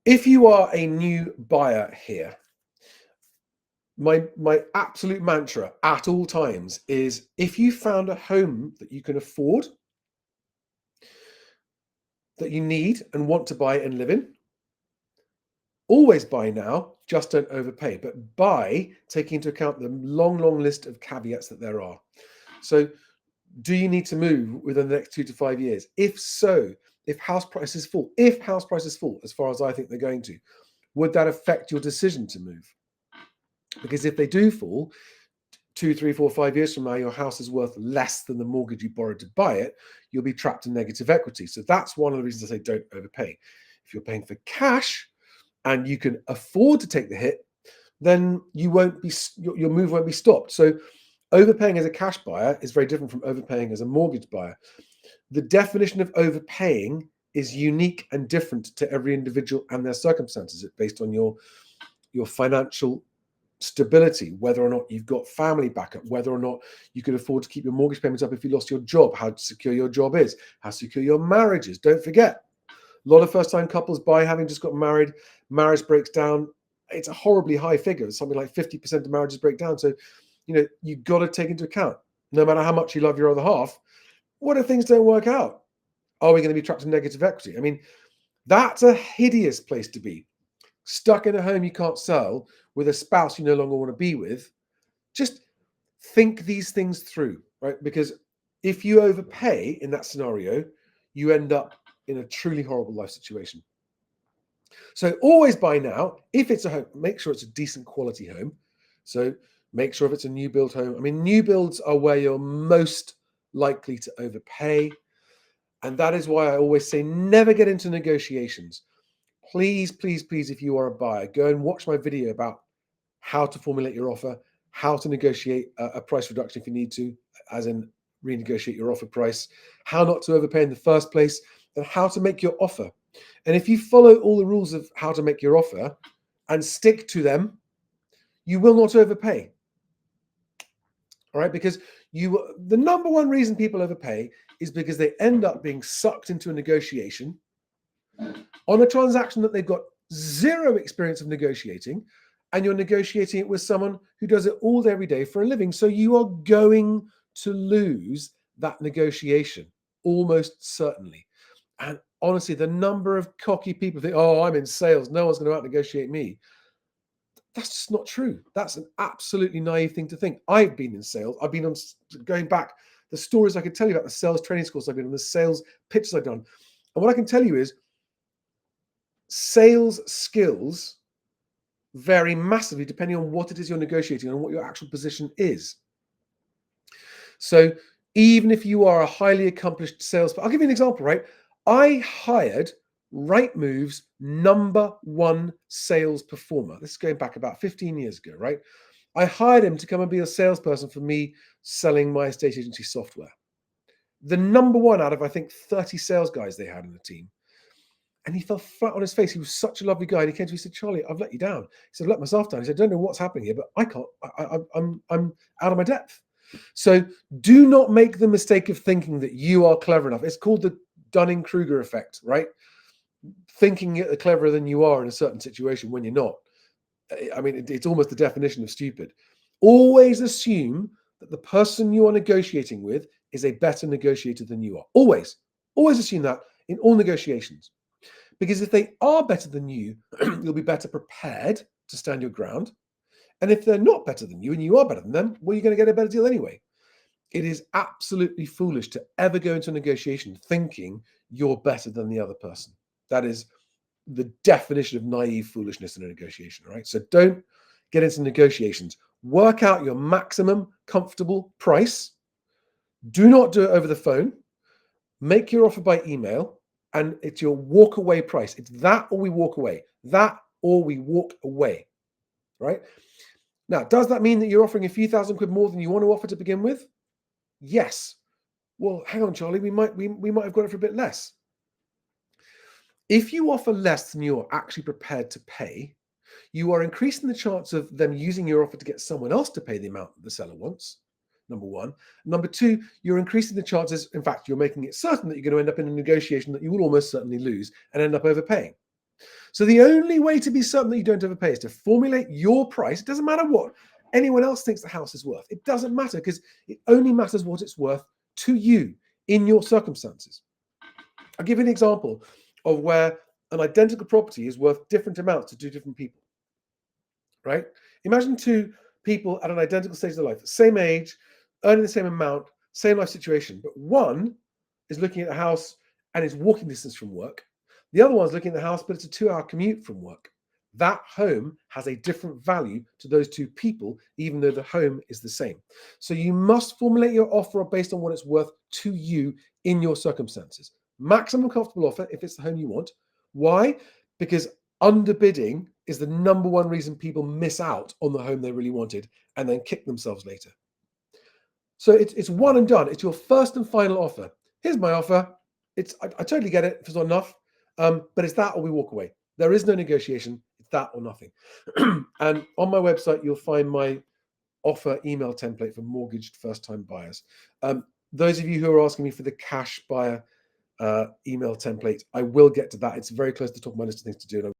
If you are a new buyer here, my absolute mantra at all times is, if you found a home that you can afford, that you need and want to buy and live in, always buy now, just don't overpay, but buy taking into account the long list of caveats that there are. So do you need to move within the next 2 to 5 years? If so, if house prices fall, as far as I think they're going to, would that affect your decision to move? Because if they do fall, 2, 3, 4, 5 years from now, your house is worth less than the mortgage you borrowed to buy it. You'll be trapped in negative equity. So that's one of the reasons I say don't overpay. If you're paying for cash and you can afford to take the hit, then your move won't be stopped. So overpaying as a cash buyer is very different from overpaying as a mortgage buyer. The definition of overpaying is unique and different to every individual and their circumstances. It's based on your financial stability, whether or not you've got family backup, whether or not you can afford to keep your mortgage payments up if you lost your job, how secure your job is, how secure your marriage is. Don't forget, a lot of first-time couples buy having just got married, marriage breaks down. It's a horribly high figure. Something like 50% of marriages break down. So, you've got to take into account, no matter how much you love your other half, what if things don't work out? Are we going to be trapped in negative equity? I mean, that's a hideous place to be. Stuck in a home you can't sell with a spouse you no longer want to be with. Just think these things through, right? Because if you overpay in that scenario, you end up in a truly horrible life situation. So always buy now. If it's a home, make sure it's a decent quality home. So make sure if it's a new build home. I mean, new builds are where you're most likely to overpay. And that is why I always say never get into negotiations. Please, please, please, if you are a buyer, go and watch my video about how to formulate your offer, how to negotiate a price reduction if you need to, as in renegotiate your offer price, how not to overpay in the first place, and how to make your offer. And if you follow all the rules of how to make your offer and stick to them, you will not overpay. All right, because the number one reason people overpay is because they end up being sucked into a negotiation on a transaction that they've got zero experience of negotiating, and you're negotiating it with someone who does it all day, every day for a living. So you are going to lose that negotiation, almost certainly. And honestly, the number of cocky people think, oh, I'm in sales, no one's going to out-negotiate me. That's just not true. That's an absolutely naive thing to think. I've been in sales. I've been on, going back, the stories I could tell you about the sales training schools I've been on, the sales pitches I've done. And what I can tell you is sales skills vary massively depending on what it is you're negotiating and what your actual position is. So even if you are a highly accomplished salesperson, I'll give you an example, right? I hired Rightmove's #1 sales performer. This is going back about 15 years ago, right? I hired him to come and be a salesperson for me selling my estate agency software. The #1 out of, I think, 30 sales guys they had in the team. And he fell flat on his face. He was such a lovely guy. And he came to me and said, Charlie, I've let you down. He said, I've let myself down. He said, I don't know what's happening here, but I can't, I'm out of my depth. So do not make the mistake of thinking that you are clever enough. It's called the Dunning-Kruger effect, right? Thinking you're cleverer than you are in a certain situation when you're not. I mean, it's almost the definition of stupid. Always assume that the person you are negotiating with is a better negotiator than you are. Always assume that in all negotiations. Because if they are better than you, you'll be better prepared to stand your ground. And if they're not better than you and you are better than them, well, you're going to get a better deal anyway. It is absolutely foolish to ever go into a negotiation thinking you're better than the other person. That is the definition of naive foolishness in a negotiation, right? So don't get into negotiations. Work out your maximum comfortable price. Do not do it over the phone. Make your offer by email. And it's your walk away price. It's that or we walk away. That or we walk away, right? Now, does that mean that you're offering a few thousand quid more than you want to offer to begin with? Yes. Well, hang on, Charlie, we might have got it for a bit less. If you offer less than you're actually prepared to pay, you are increasing the chance of them using your offer to get someone else to pay the amount that the seller wants. Number one. Number two, you're increasing the chances. In fact, you're making it certain that you're going to end up in a negotiation that you will almost certainly lose and end up overpaying. So the only way to be certain that you don't overpay is to formulate your price. It doesn't matter what anyone else thinks the house is worth. It doesn't matter, because it only matters what it's worth to you in your circumstances. I'll give you an example of where an identical property is worth different amounts to two different people, right? Imagine two people at an identical stage of their life, same age, earning the same amount, same life situation, but one is looking at a house and is walking distance from work. The other one's looking at the house, but it's a 2-hour commute from work. That home has a different value to those two people, even though the home is the same. So you must formulate your offer based on what it's worth to you in your circumstances. Maximum comfortable offer if it's the home you want. Why? Because underbidding is the number one reason people miss out on the home they really wanted and then kick themselves later. So it's one and done. It's your first and final offer. Here's my offer. I totally get it if it's not enough, but it's that or we walk away. There is no negotiation. It's that or nothing. And on my website, you'll find my offer email template for mortgaged first-time buyers. Those of you who are asking me for the cash buyer email template, I will get to that. It's very close to the top of my list of things to do. And